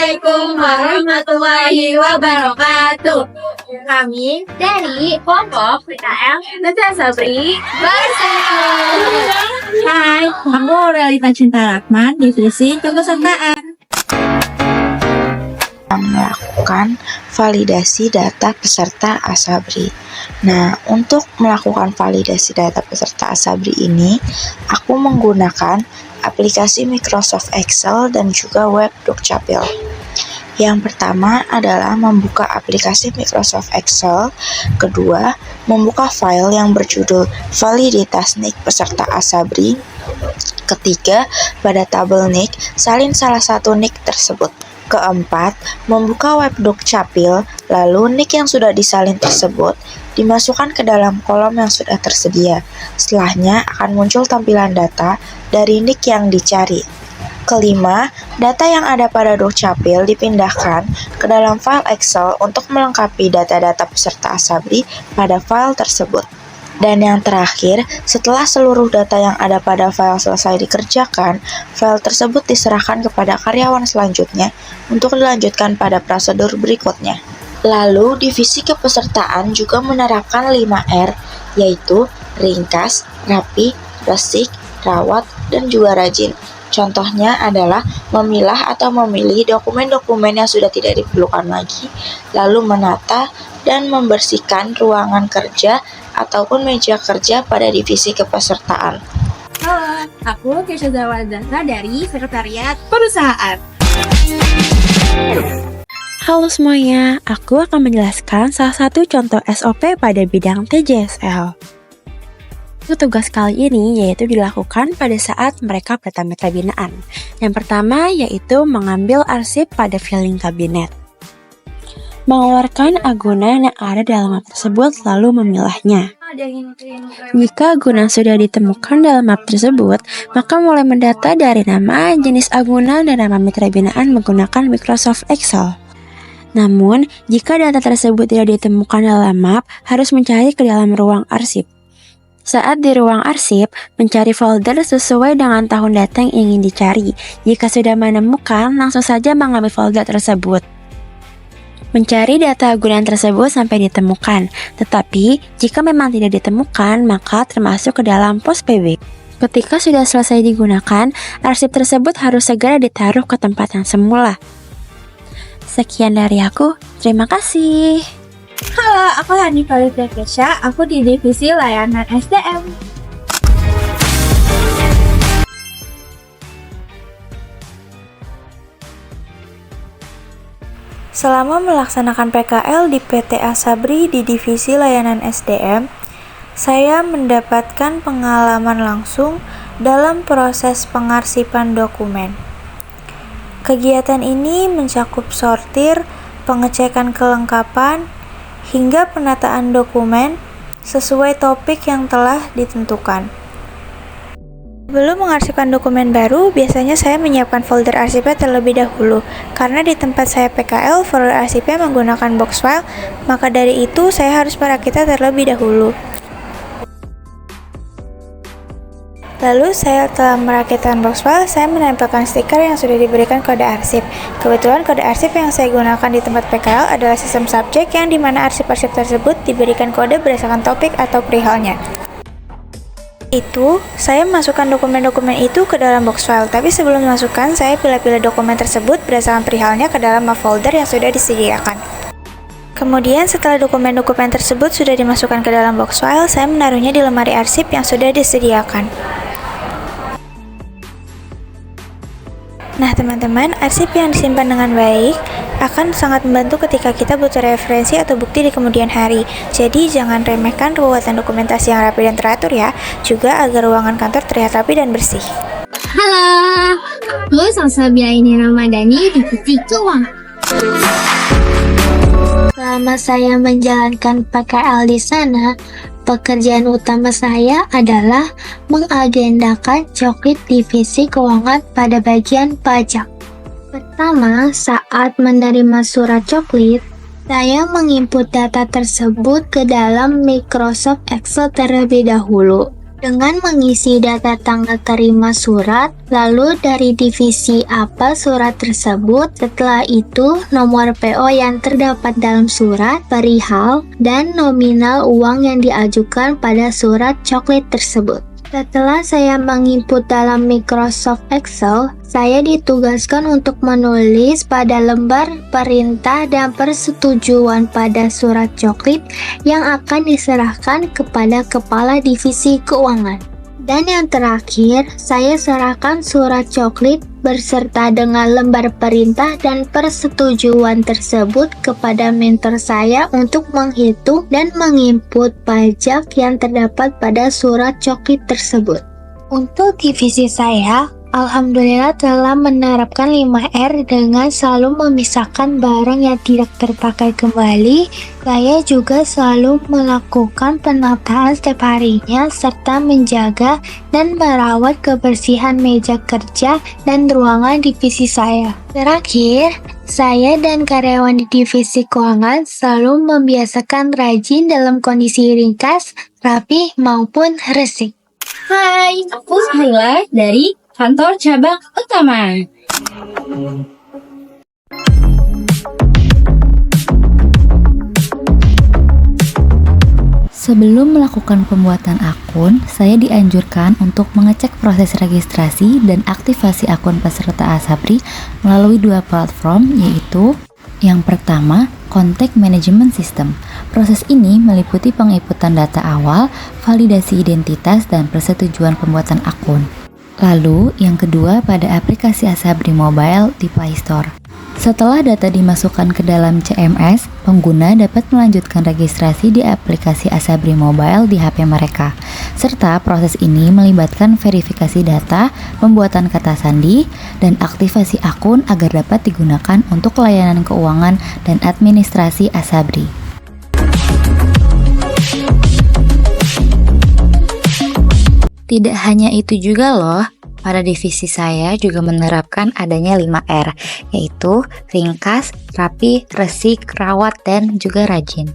Assalamualaikum warahmatullahi wabarakatuh. Kami dari kelompok PKL Nata Sabri bersama. Hai, aku Realita Cinta Rahman, divisi kepesertaan. Melakukan validasi data peserta Asabri. Nah, untuk melakukan validasi data peserta Asabri ini, aku menggunakan aplikasi Microsoft Excel dan juga web Dukcapil. Yang pertama adalah membuka aplikasi Microsoft Excel, kedua, membuka file yang berjudul validitas NIK peserta Asabri, ketiga, pada tabel NIK, salin salah satu NIK tersebut. Keempat, membuka web Dukcapil, lalu NIK yang sudah disalin tersebut dimasukkan ke dalam kolom yang sudah tersedia. Setelahnya akan muncul tampilan data dari NIK yang dicari. Kelima, data yang ada pada Dukcapil dipindahkan ke dalam file Excel untuk melengkapi data-data peserta Asabri pada file tersebut. Dan yang terakhir, setelah seluruh data yang ada pada file selesai dikerjakan, file tersebut diserahkan kepada karyawan selanjutnya untuk dilanjutkan pada prosedur berikutnya. Lalu, divisi kepesertaan juga menerapkan 5R, yaitu ringkas, rapi, resik, rawat, dan juga rajin. Contohnya adalah memilah atau memilih dokumen-dokumen yang sudah tidak diperlukan lagi, lalu menata dan membersihkan ruangan kerja ataupun meja kerja pada divisi kepesertaan. Halo, aku Kesha Zawardana dari Sekretariat Perusahaan. Halo semuanya, aku akan menjelaskan salah satu contoh SOP pada bidang TJSL. Tugas kali ini yaitu dilakukan pada saat mereka bertemu mitra binaan. Yang pertama yaitu mengambil arsip pada filing kabinet. Mengeluarkan agunan yang ada dalam map tersebut lalu memilahnya. Jika agunan sudah ditemukan dalam map tersebut, maka mulai mendata dari nama, jenis agunan, dan nama mitra binaan menggunakan Microsoft Excel. Namun, jika data tersebut tidak ditemukan dalam map, harus mencari ke dalam ruang arsip. Saat di ruang arsip, mencari folder sesuai dengan tahun data yang ingin dicari. Jika sudah menemukan, langsung saja mengambil folder tersebut. Mencari data agunan tersebut sampai ditemukan, tetapi jika memang tidak ditemukan, maka termasuk ke dalam pos PB. Ketika sudah selesai digunakan, arsip tersebut harus segera ditaruh ke tempat yang semula. Sekian dari aku, terima kasih. Halo, aku Hanifah Kesha, aku di divisi layanan SDM. Selama melaksanakan PKL di PT Asabri di Divisi Layanan SDM, saya mendapatkan pengalaman langsung dalam proses pengarsipan dokumen. Kegiatan ini mencakup sortir, pengecekan kelengkapan, hingga penataan dokumen sesuai topik yang telah ditentukan. Sebelum mengarsipkan dokumen baru, biasanya saya menyiapkan folder arsipnya terlebih dahulu. Karena di tempat saya PKL, folder arsipnya menggunakan box file, maka dari itu saya harus merakitnya terlebih dahulu. Lalu saya telah merakitkan box file, saya menempelkan stiker yang sudah diberikan kode arsip. Kebetulan kode arsip yang saya gunakan di tempat PKL adalah sistem subjek yang dimana arsip-arsip tersebut diberikan kode berdasarkan topik atau perihalnya. Itu, saya masukkan dokumen-dokumen itu ke dalam box file, tapi sebelum dimasukkan, saya pilih-pilih dokumen tersebut berdasarkan perihalnya ke dalam map folder yang sudah disediakan. Kemudian, setelah dokumen-dokumen tersebut sudah dimasukkan ke dalam box file, saya menaruhnya di lemari arsip yang sudah disediakan. Nah teman-teman, arsip yang disimpan dengan baik akan sangat membantu ketika kita butuh referensi atau bukti di kemudian hari. Jadi jangan remehkan ruwatan dokumentasi yang rapi dan teratur ya, juga agar ruangan kantor terlihat rapi dan bersih. Halo, aku Salsabila ini Ramadhani di Divisi Keuangan. Selama saya menjalankan PKL di sana, pekerjaan utama saya adalah mengagendakan coklit divisi keuangan pada bagian pajak. Pertama, saat menerima surat coklit, saya menginput data tersebut ke dalam Microsoft Excel terlebih dahulu. Dengan mengisi data tanggal terima surat, lalu dari divisi apa surat tersebut, setelah itu nomor PO yang terdapat dalam surat, perihal, dan nominal uang yang diajukan pada surat coklit tersebut. Setelah saya menginput dalam Microsoft Excel, saya ditugaskan untuk menulis pada lembar perintah dan persetujuan pada surat coklit yang akan diserahkan kepada Kepala Divisi Keuangan. Dan yang terakhir, saya serahkan surat coklit berserta dengan lembar perintah dan persetujuan tersebut kepada mentor saya untuk menghitung dan menginput pajak yang terdapat pada surat coklit tersebut. Untuk divisi saya, alhamdulillah telah menerapkan 5R dengan selalu memisahkan barang yang tidak terpakai kembali. Saya juga selalu melakukan penataan setiap harinya serta menjaga dan merawat kebersihan meja kerja dan ruangan divisi saya. Terakhir, saya dan karyawan di divisi keuangan selalu membiasakan rajin dalam kondisi ringkas, rapi maupun resik. Hai, aku Sahila dari kantor cabang utama. Sebelum melakukan pembuatan akun, saya dianjurkan untuk mengecek proses registrasi dan aktivasi akun peserta Asabri melalui 2 platform, yaitu yang pertama, Contact Management System. Proses ini meliputi penginputan data awal, validasi identitas, dan persetujuan pembuatan akun. Lalu, yang kedua pada aplikasi Asabri Mobile di Play Store. Setelah data dimasukkan ke dalam CMS, pengguna dapat melanjutkan registrasi di aplikasi Asabri Mobile di HP mereka. Serta proses ini melibatkan verifikasi data, pembuatan kata sandi, dan aktivasi akun agar dapat digunakan untuk layanan keuangan dan administrasi Asabri. Tidak hanya itu juga loh, pada divisi saya juga menerapkan adanya 5R, yaitu ringkas, rapi, resik, rawat, dan juga rajin.